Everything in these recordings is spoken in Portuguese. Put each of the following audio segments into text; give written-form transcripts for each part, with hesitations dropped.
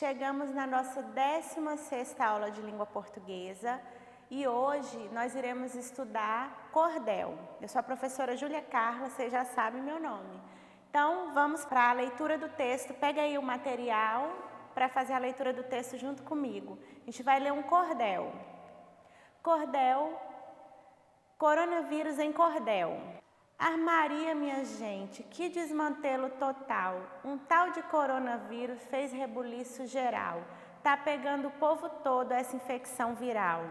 Chegamos na nossa 16ª aula de língua portuguesa e hoje nós iremos estudar cordel. Eu sou a professora Júlia Carla, vocês já sabem meu nome. Então vamos para a leitura do texto. Pega aí o material para fazer a leitura do texto junto comigo. A gente vai ler um cordel. Cordel, coronavírus em cordel. Armaria, minha gente, que desmantelo total. Um tal de coronavírus fez rebuliço geral. Tá pegando o povo todo essa infecção viral.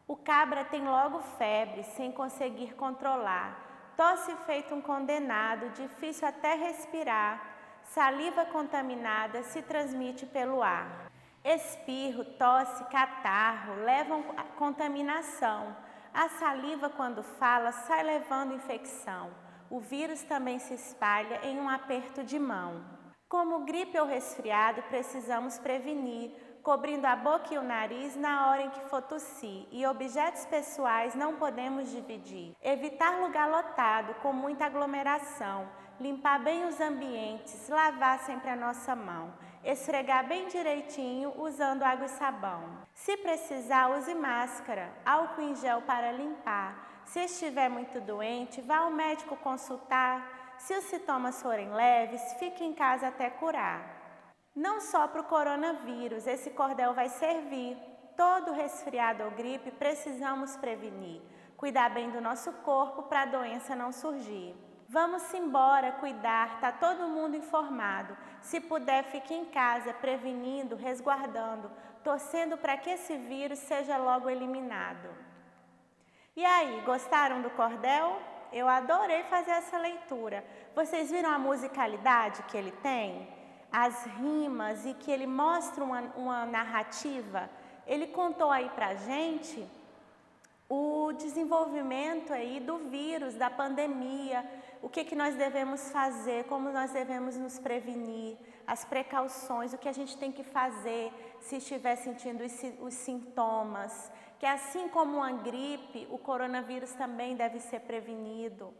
O cabra tem logo febre, sem conseguir controlar. Tosse feito um condenado, difícil até respirar. Saliva contaminada se transmite pelo ar. Espirro, tosse, catarro levam a contaminação. A saliva, quando fala, sai levando infecção. O vírus também se espalha em um aperto de mão. Como gripe ou resfriado, precisamos prevenir, cobrindo a boca e o nariz na hora em que for tossir. E objetos pessoais não podemos dividir. Evitar lugar lotado, com muita aglomeração. Limpar bem os ambientes, lavar sempre a nossa mão. Esfregar bem direitinho usando água e sabão. Se precisar, use máscara, álcool em gel para limpar. Se estiver muito doente, vá ao médico consultar. Se os sintomas forem leves, fique em casa até curar. Não só para o coronavírus, esse cordel vai servir. Todo resfriado ou gripe precisamos prevenir. Cuidar bem do nosso corpo para a doença não surgir. Vamos embora cuidar, tá todo mundo informado. Se puder, fique em casa, prevenindo, resguardando, torcendo para que esse vírus seja logo eliminado. E aí, gostaram do cordel? Eu adorei fazer essa leitura. Vocês viram a musicalidade que ele tem? As rimas e que ele mostra uma narrativa? Ele contou aí pra gente o desenvolvimento aí do vírus, da pandemia, o que nós devemos fazer, como nós devemos nos prevenir, as precauções, o que a gente tem que fazer se estiver sentindo os sintomas, que assim como uma gripe, o coronavírus também deve ser prevenido,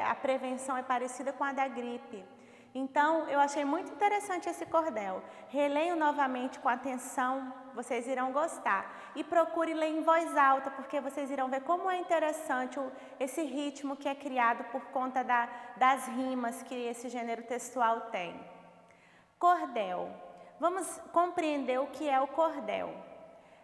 a prevenção é parecida com a da gripe. Então, eu achei muito interessante esse cordel. Releio novamente com atenção, vocês irão gostar. E procure ler em voz alta, porque vocês irão ver como é interessante esse ritmo que é criado por conta das rimas que esse gênero textual tem. Cordel. Vamos compreender o que é o cordel.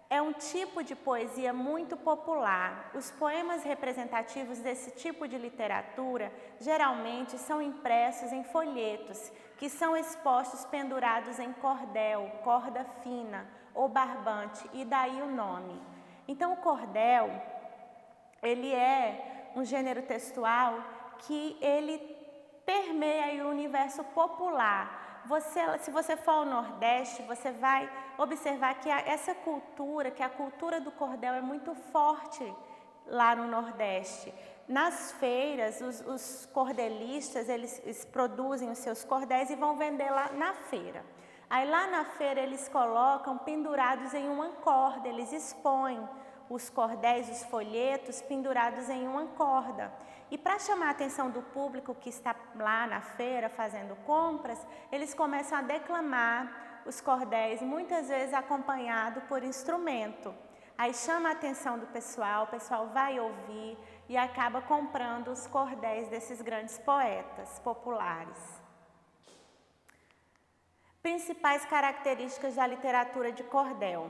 É um tipo de poesia muito popular. Os poemas representativos desse tipo de literatura geralmente são impressos em folhetos, que são expostos pendurados em cordel, corda fina ou barbante, e daí o nome. Então o cordel, ele é um gênero textual que ele permeia o universo popular. Se você for ao Nordeste, você vai observar que essa cultura, que a cultura do cordel é muito forte lá no Nordeste. Nas feiras, os cordelistas, eles produzem os seus cordéis e vão vender lá na feira. Aí lá na feira eles colocam pendurados em uma corda, eles expõem os cordéis, os folhetos pendurados em uma corda. E para chamar a atenção do público que está lá na feira fazendo compras, eles começam a declamar os cordéis, muitas vezes acompanhado por instrumento. Aí chama a atenção do pessoal, o pessoal vai ouvir e acaba comprando os cordéis desses grandes poetas populares. Principais características da literatura de cordel.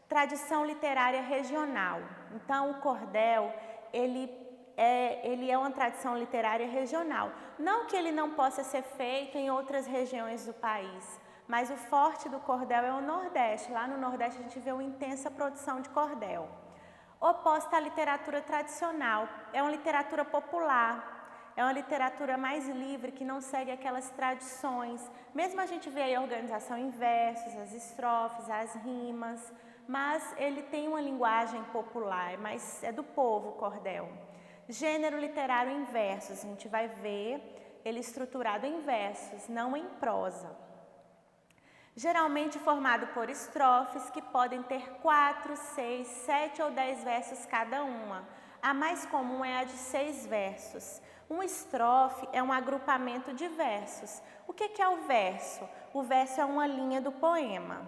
Tradição literária regional. Então, o cordel, ele é uma tradição literária regional. Não que ele não possa ser feito em outras regiões do país, mas o forte do cordel é o Nordeste. Lá no Nordeste a gente vê uma intensa produção de cordel. Oposta à literatura tradicional, é uma literatura popular. É uma literatura mais livre, que não segue aquelas tradições. Mesmo a gente vê aí a organização em versos, as estrofes, as rimas, mas ele tem uma linguagem popular, mas é do povo o cordel. Gênero literário em versos, a gente vai ver ele estruturado em versos, não em prosa. Geralmente formado por estrofes que podem ter 4, 6, 7 ou 10 versos cada uma. A mais comum é a de 6 versos. Um estrofe é um agrupamento de versos. O que é o verso? O verso é uma linha do poema.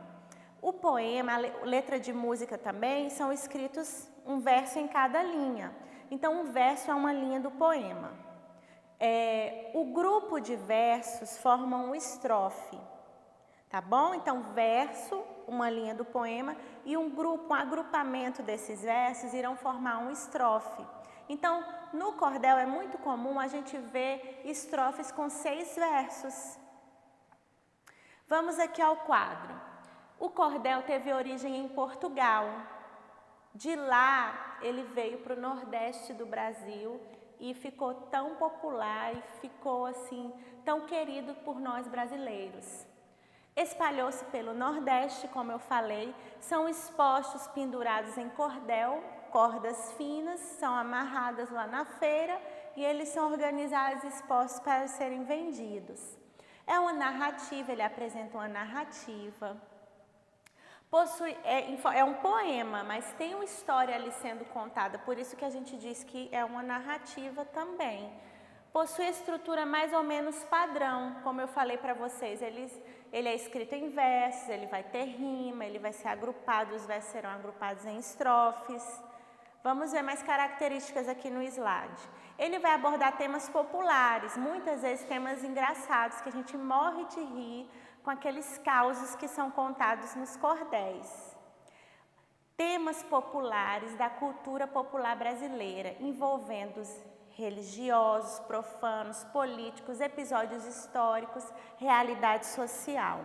O poema, a letra de música também, são escritos um verso em cada linha. Então, um verso é uma linha do poema. O grupo de versos forma um estrofe, tá bom? Então, verso, uma linha do poema, e um agrupamento desses versos irão formar um estrofe. Então, no cordel é muito comum a gente ver estrofes com 6 versos. Vamos aqui ao quadro. O cordel teve origem em Portugal. De lá, ele veio para o Nordeste do Brasil e ficou tão popular e ficou assim tão querido por nós brasileiros. Espalhou-se pelo Nordeste, como eu falei, são expostos pendurados em cordel, cordas finas, são amarradas lá na feira e eles são organizados e expostos para serem vendidos. É uma narrativa, ele apresenta uma narrativa. É um poema, mas tem uma história ali sendo contada, por isso que a gente diz que é uma narrativa também. Possui estrutura mais ou menos padrão, como eu falei para vocês, ele é escrito em versos, ele vai ter rima, ele vai ser agrupado, os versos serão agrupados em estrofes. Vamos ver mais características aqui no slide. Ele vai abordar temas populares, muitas vezes temas engraçados, que a gente morre de rir com aqueles causos que são contados nos cordéis. Temas populares da cultura popular brasileira, envolvendo os religiosos, profanos, políticos, episódios históricos, realidade social.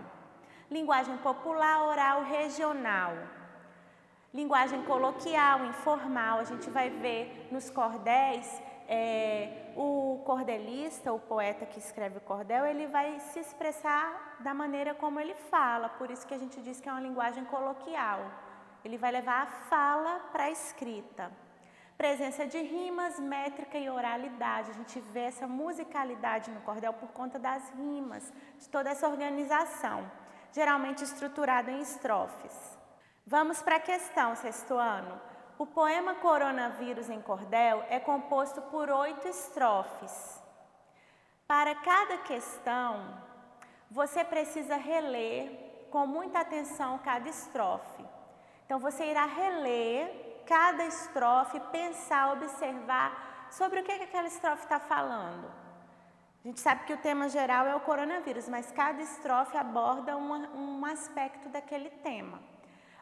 Linguagem popular, oral, regional. Linguagem coloquial, informal, a gente vai ver nos cordéis, o cordelista, o poeta que escreve o cordel, ele vai se expressar da maneira como ele fala, por isso que a gente diz que é uma linguagem coloquial. Ele vai levar a fala para a escrita. Presença de rimas, métrica e oralidade, a gente vê essa musicalidade no cordel por conta das rimas, de toda essa organização, geralmente estruturada em estrofes. Vamos para a questão, 6º ano. O poema Coronavírus em Cordel é composto por 8 estrofes. Para cada questão, você precisa reler com muita atenção cada estrofe. Então, você irá reler cada estrofe, pensar, observar sobre o que aquela estrofe está falando. A gente sabe que o tema geral é o coronavírus, mas cada estrofe aborda um aspecto daquele tema.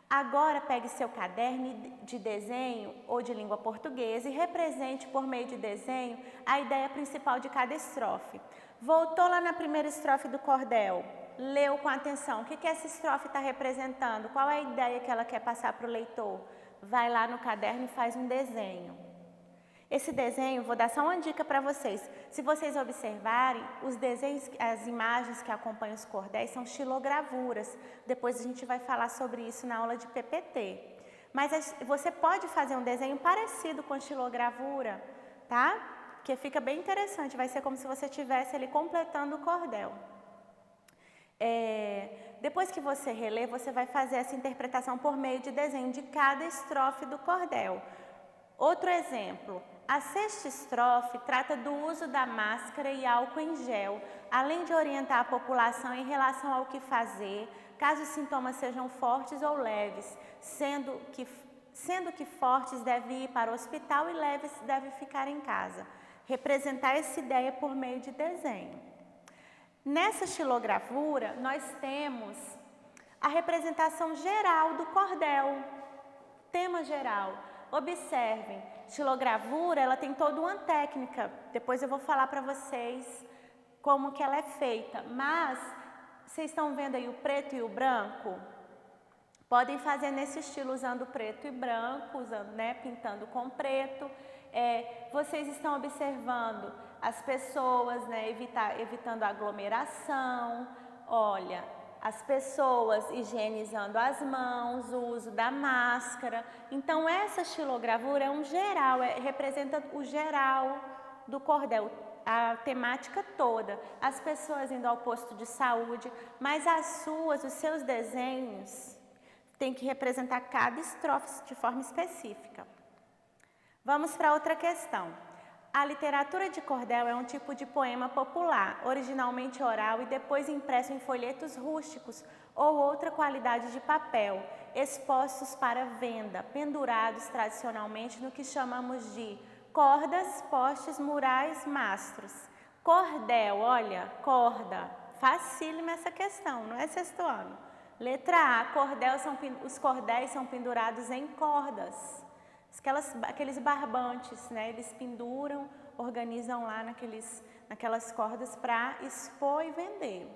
Agora, pegue seu caderno de desenho ou de língua portuguesa e represente por meio de desenho a ideia principal de cada estrofe. Voltou lá na primeira estrofe do cordel, leu com atenção. O que essa estrofe está representando? Qual é a ideia que ela quer passar para o leitor? Vai lá no caderno e faz um desenho. Esse desenho, vou dar só uma dica para vocês. Se vocês observarem, os desenhos, as imagens que acompanham os cordéis são xilogravuras. Depois a gente vai falar sobre isso na aula de PPT. Mas você pode fazer um desenho parecido com xilogravura, tá? Que fica bem interessante, vai ser como se você estivesse ali completando o cordel. Depois que você relê, você vai fazer essa interpretação por meio de desenho de cada estrofe do cordel. Outro exemplo, a 6ª estrofe trata do uso da máscara e álcool em gel, além de orientar a população em relação ao que fazer, caso os sintomas sejam fortes ou leves, sendo que fortes devem ir para o hospital e leves devem ficar em casa. Representar essa ideia por meio de desenho. Nessa xilogravura, nós temos a representação geral do cordel, tema geral. Observem, xilogravura, ela tem toda uma técnica, depois eu vou falar para vocês como que ela é feita, mas vocês estão vendo aí o preto e o branco? Podem fazer nesse estilo, usando preto e branco, pintando com preto. Vocês estão observando as pessoas, evitando aglomeração, olha, as pessoas higienizando as mãos, o uso da máscara. Então, essa xilogravura é um geral, representa o geral do cordel, a temática toda. As pessoas indo ao posto de saúde, mas os seus desenhos têm que representar cada estrofe de forma específica. Vamos para outra questão. A literatura de cordel é um tipo de poema popular, originalmente oral e depois impresso em folhetos rústicos ou outra qualidade de papel, expostos para venda, pendurados tradicionalmente no que chamamos de cordas, postes, murais, mastros. Cordel, olha, corda, facílima essa questão, não é sexto ano. Letra A, os cordéis são pendurados em cordas. Aqueles barbantes, né? Eles penduram, organizam lá naquelas cordas para expor e vender.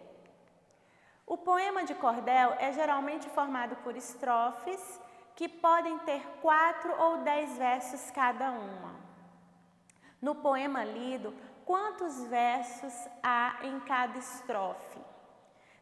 O poema de cordel é geralmente formado por estrofes que podem ter 4 ou 10 versos cada uma. No poema lido, quantos versos há em cada estrofe?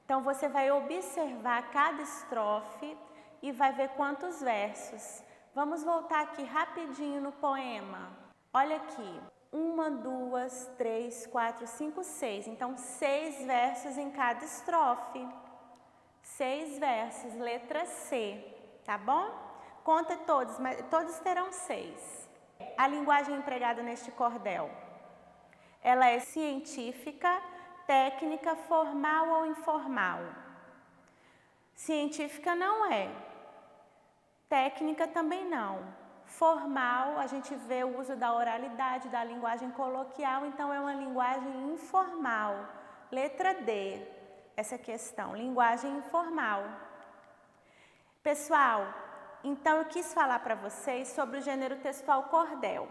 Então, você vai observar cada estrofe e vai ver quantos versos. Vamos voltar aqui rapidinho no poema. Olha aqui. 1, 2, 3, 4, 5, 6. Então, 6 versos em cada estrofe. 6 versos, letra C, tá bom? Conta todos, mas todos terão 6. A linguagem empregada neste cordel, ela é científica, técnica, formal ou informal? Científica não é. Técnica também não. Formal, a gente vê o uso da oralidade, da linguagem coloquial, então é uma linguagem informal. Letra D, essa questão, linguagem informal. Pessoal, então eu quis falar para vocês sobre o gênero textual cordel.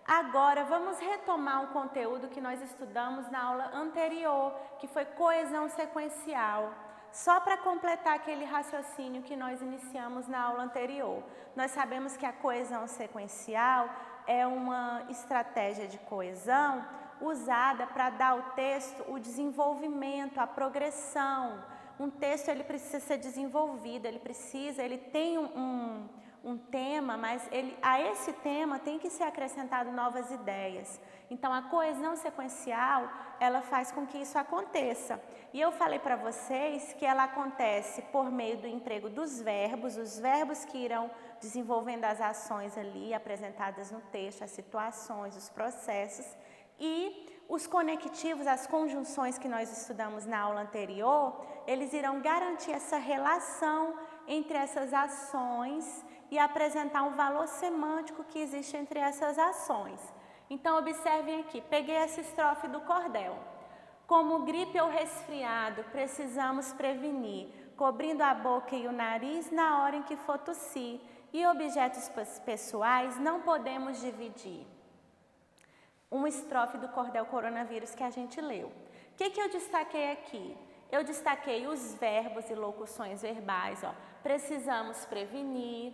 Agora vamos retomar um conteúdo que nós estudamos na aula anterior, que foi coesão sequencial. Só para completar aquele raciocínio que nós iniciamos na aula anterior. Nós sabemos que a coesão sequencial é uma estratégia de coesão usada para dar ao texto o desenvolvimento, a progressão. Um texto ele precisa ser desenvolvido, ele tem um tema, mas a esse tema tem que ser acrescentado novas ideias. Então, a coesão sequencial, ela faz com que isso aconteça. E eu falei para vocês que ela acontece por meio do emprego dos verbos, os verbos que irão desenvolvendo as ações ali apresentadas no texto, as situações, os processos, e os conectivos, as conjunções que nós estudamos na aula anterior, eles irão garantir essa relação entre essas ações e apresentar um valor semântico que existe entre essas ações. Então, observem aqui, peguei essa estrofe do cordel. Como gripe ou resfriado, precisamos prevenir, cobrindo a boca e o nariz na hora em que for tossir, e objetos pessoais não podemos dividir. Uma estrofe do cordel coronavírus que a gente leu. O que eu destaquei aqui? Eu destaquei os verbos e locuções verbais, ó. Precisamos prevenir.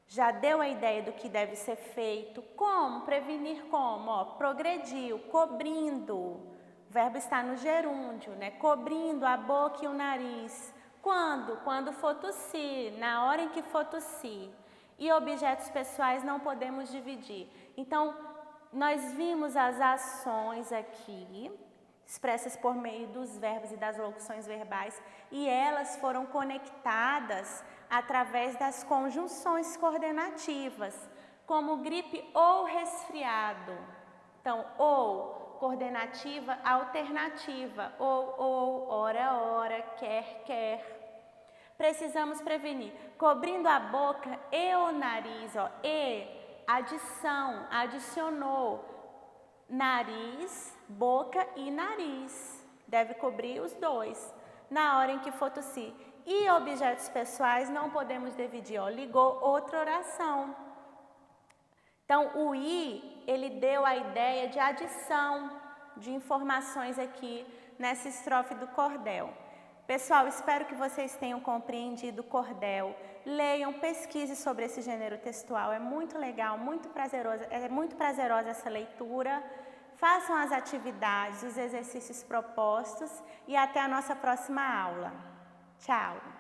Já deu a ideia do que deve ser feito. Como? Prevenir como? Ó, progrediu, cobrindo. O verbo está no gerúndio, né? Cobrindo a boca e o nariz. Quando? Quando for tossir, na hora em que for tossir. E objetos pessoais não podemos dividir. Então, nós vimos as ações aqui, expressas por meio dos verbos e das locuções verbais, e elas foram conectadas através das conjunções coordenativas, como gripe ou resfriado. Então, ou, coordenativa alternativa, ou, ora, quer. Precisamos prevenir, cobrindo a boca e o nariz, ó, adicionou, nariz, boca e nariz. Deve cobrir os dois, na hora em que for tossir. E objetos pessoais não podemos dividir, ó, ligou outra oração. Então, o I, ele deu a ideia de adição de informações aqui nessa estrofe do cordel. Pessoal, espero que vocês tenham compreendido o cordel. Leiam, pesquisem sobre esse gênero textual. É muito legal, muito prazerosa essa leitura. Façam as atividades, os exercícios propostos e até a nossa próxima aula. Tchau!